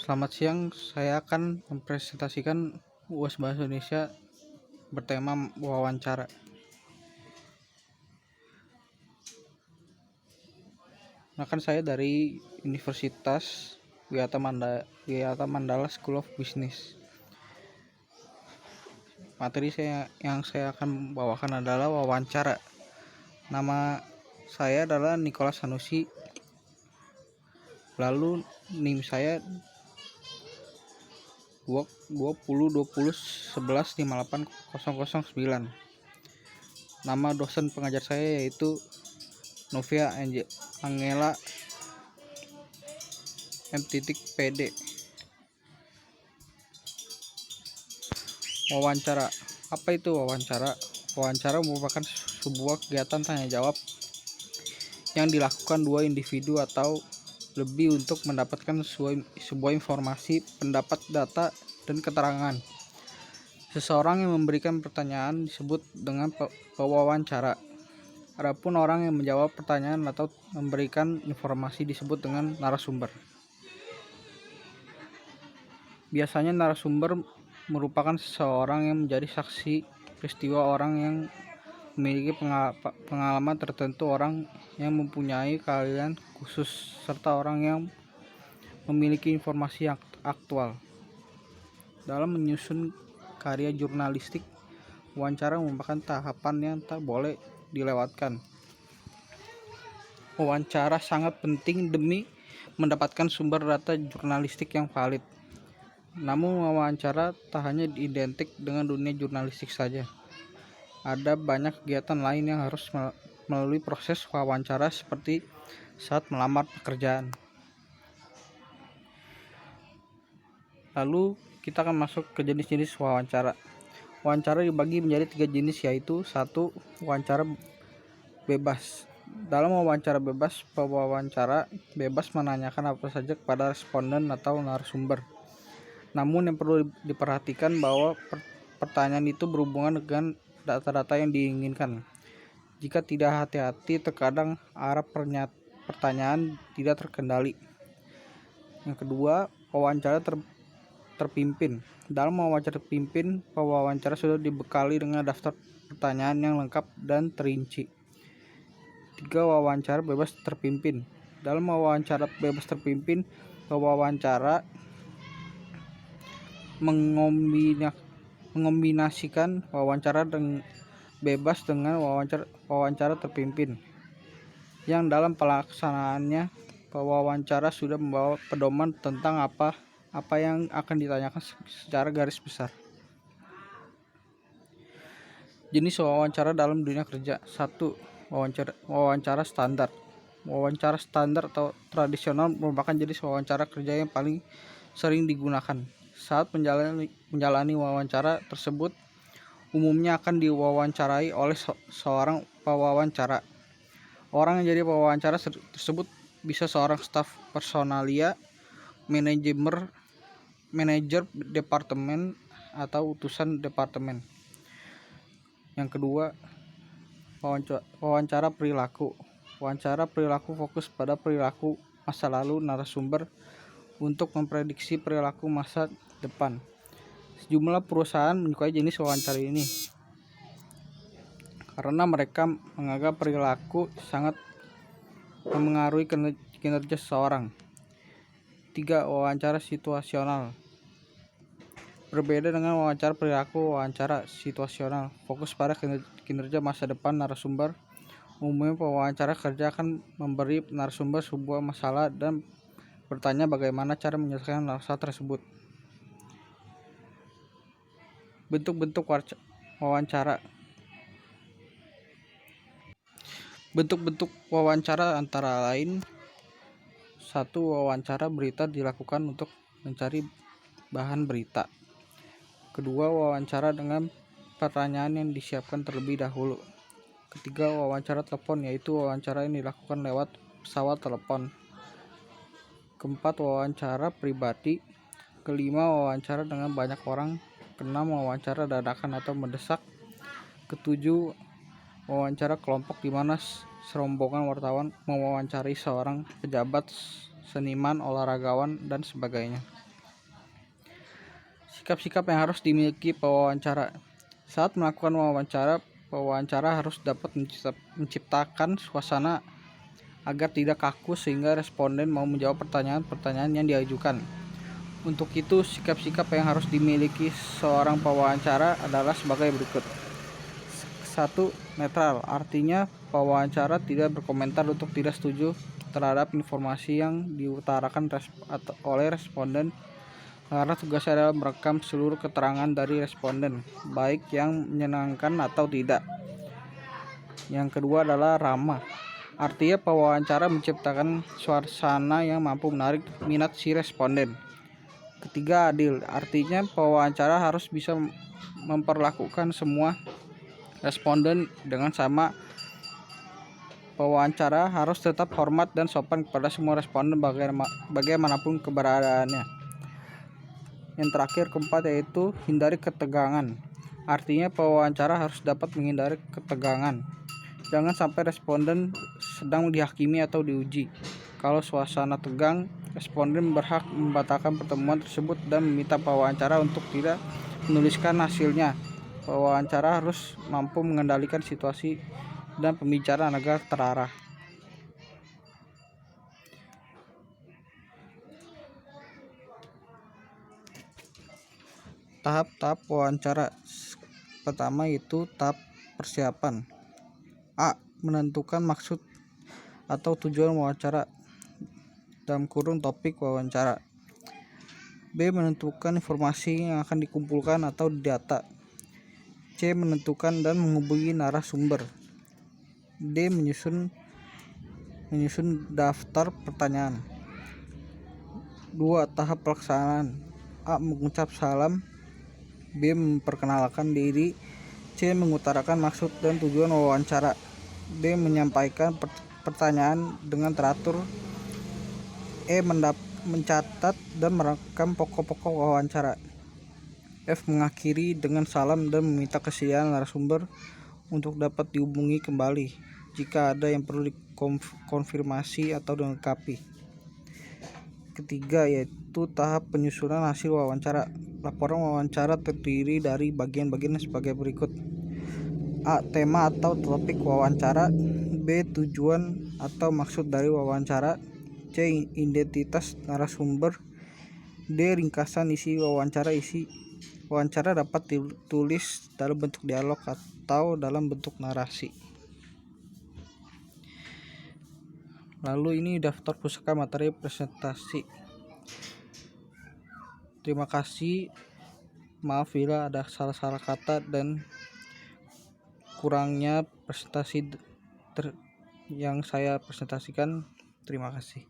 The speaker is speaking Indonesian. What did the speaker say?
Selamat siang, saya akan mempresentasikan UAS Bahasa Indonesia bertema wawancara. Saya dari Universitas Wiyata Mandala School of Business. Materi yang saya akan bawakan adalah wawancara. Nama saya adalah Nicholas Sanusi. Lalu NIM saya 202011580009. Nama dosen pengajar saya yaitu Novia Angela M.PD. Wawancara. Apa itu wawancara? Wawancara merupakan sebuah kegiatan tanya jawab yang dilakukan dua individu atau lebih untuk mendapatkan sebuah informasi, pendapat, data, dan keterangan. Seseorang yang memberikan pertanyaan disebut dengan pewawancara. Adapun orang yang menjawab pertanyaan atau memberikan informasi disebut dengan narasumber. Biasanya narasumber merupakan seseorang yang menjadi saksi peristiwa, orang yang memiliki pengalaman tertentu, orang yang mempunyai keahlian khusus, serta orang yang memiliki informasi yang aktual. Dalam menyusun karya jurnalistik, wawancara merupakan tahapan yang tak boleh dilewatkan. Wawancara sangat penting demi mendapatkan sumber data jurnalistik yang valid. Namun wawancara tak hanya identik dengan dunia jurnalistik saja. Ada banyak kegiatan lain yang harus melalui proses wawancara, seperti saat melamar pekerjaan. Lalu kita akan masuk ke jenis-jenis wawancara. Wawancara dibagi menjadi 3 jenis, yaitu 1. Wawancara bebas. Dalam wawancara bebas, pewawancara bebas menanyakan apa saja kepada responden atau narasumber. Namun yang perlu diperhatikan bahwa pertanyaan itu berhubungan dengan data-data yang diinginkan. Jika tidak hati-hati, terkadang arah pertanyaan tidak terkendali. Yang kedua, wawancara terpimpin. Dalam wawancara terpimpin, pewawancara sudah dibekali dengan daftar pertanyaan yang lengkap dan terinci. 3. Wawancara bebas terpimpin. Dalam wawancara bebas terpimpin, pewawancara mengombinasikan wawancara bebas dengan wawancara terpimpin, yang dalam pelaksanaannya pewawancara sudah membawa pedoman tentang apa yang akan ditanyakan secara garis besar. Jenis wawancara dalam dunia kerja. 1. Wawancara standar. Wawancara standar atau tradisional merupakan jenis wawancara kerja yang paling sering digunakan. Saat menjalani wawancara tersebut, umumnya akan diwawancarai oleh seorang pewawancara. Orang yang jadi pewawancara tersebut bisa seorang staf personalia, manajer departemen, atau utusan departemen. Yang kedua, wawancara perilaku. Wawancara perilaku fokus pada perilaku masa lalu narasumber untuk memprediksi perilaku masa depan. Sejumlah perusahaan menyukai jenis wawancara ini karena mereka menganggap perilaku sangat memengaruhi kinerja seseorang. 3. Wawancara situasional. Berbeda dengan wawancara perilaku, wawancara situasional fokus pada kinerja masa depan narasumber. Umumnya pewawancara kerja akan memberi narasumber sebuah masalah dan bertanya bagaimana cara menyelesaikan masalah tersebut. Bentuk-bentuk wawancara. Bentuk-bentuk wawancara antara lain: 1. Wawancara berita dilakukan untuk mencari bahan berita. Kedua, wawancara dengan pertanyaan yang disiapkan terlebih dahulu. Ketiga, wawancara telepon, yaitu wawancara yang dilakukan lewat pesawat telepon. Keempat, wawancara pribadi. Kelima, wawancara dengan banyak orang. Keenam, wawancara dadakan atau mendesak. Ketujuh, wawancara kelompok, di mana serombongan wartawan mewawancarai seorang pejabat, seniman, olahragawan, dan sebagainya. Sikap-sikap yang harus dimiliki pewawancara. Saat melakukan pewawancara harus dapat menciptakan suasana agar tidak kaku sehingga responden mau menjawab pertanyaan-pertanyaan yang diajukan. Untuk itu, sikap-sikap yang harus dimiliki seorang pewawancara adalah sebagai berikut. 1. Netral, artinya pewawancara tidak berkomentar untuk tidak setuju terhadap informasi yang diutarakan oleh responden, karena tugasnya adalah merekam seluruh keterangan dari responden, baik yang menyenangkan atau tidak. Yang kedua adalah ramah, artinya pewawancara menciptakan suasana yang mampu menarik minat si responden. Ketiga, adil, artinya pewawancara harus bisa memperlakukan semua responden dengan sama. Pewawancara harus tetap hormat dan sopan kepada semua responden bagaimanapun keberadaannya. Yang terakhir, keempat, yaitu hindari ketegangan. Artinya pewawancara harus dapat menghindari ketegangan. Jangan sampai responden sedang dihakimi atau diuji. Kalau suasana tegang, responden berhak membatalkan pertemuan tersebut dan meminta pewawancara untuk tidak menuliskan hasilnya. Pewawancara harus mampu mengendalikan situasi dan pembicaraan agar terarah. Tahap-tahap wawancara. Pertama yaitu tahap persiapan. A. Menentukan maksud atau tujuan wawancara (topik wawancara). B. Menentukan informasi yang akan dikumpulkan atau data. C. Menentukan dan menghubungi narasumber. D. Menyusun daftar pertanyaan. 2. Tahap pelaksanaan. A. Mengucap salam. B. Memperkenalkan diri. C. Mengutarakan maksud dan tujuan wawancara. D. Menyampaikan pertanyaan dengan teratur. E. Mencatat dan merekam pokok-pokok wawancara. F. Mengakhiri dengan salam dan meminta kesediaan narasumber untuk dapat dihubungi kembali jika ada yang perlu dikonfirmasi atau dilengkapi. Ketiga, yaitu tahap penyusunan hasil wawancara. Laporan wawancara terdiri dari bagian-bagian sebagai berikut. A. Tema atau topik wawancara. B. Tujuan atau maksud dari wawancara. C. Identitas narasumber. D. Ringkasan isi wawancara. Wawancara dapat ditulis dalam bentuk dialog atau dalam bentuk narasi. Lalu ini daftar pusaka materi presentasi. Terima kasih. Maaf bila ada salah-salah kata dan kurangnya presentasi yang saya presentasikan. Terima kasih.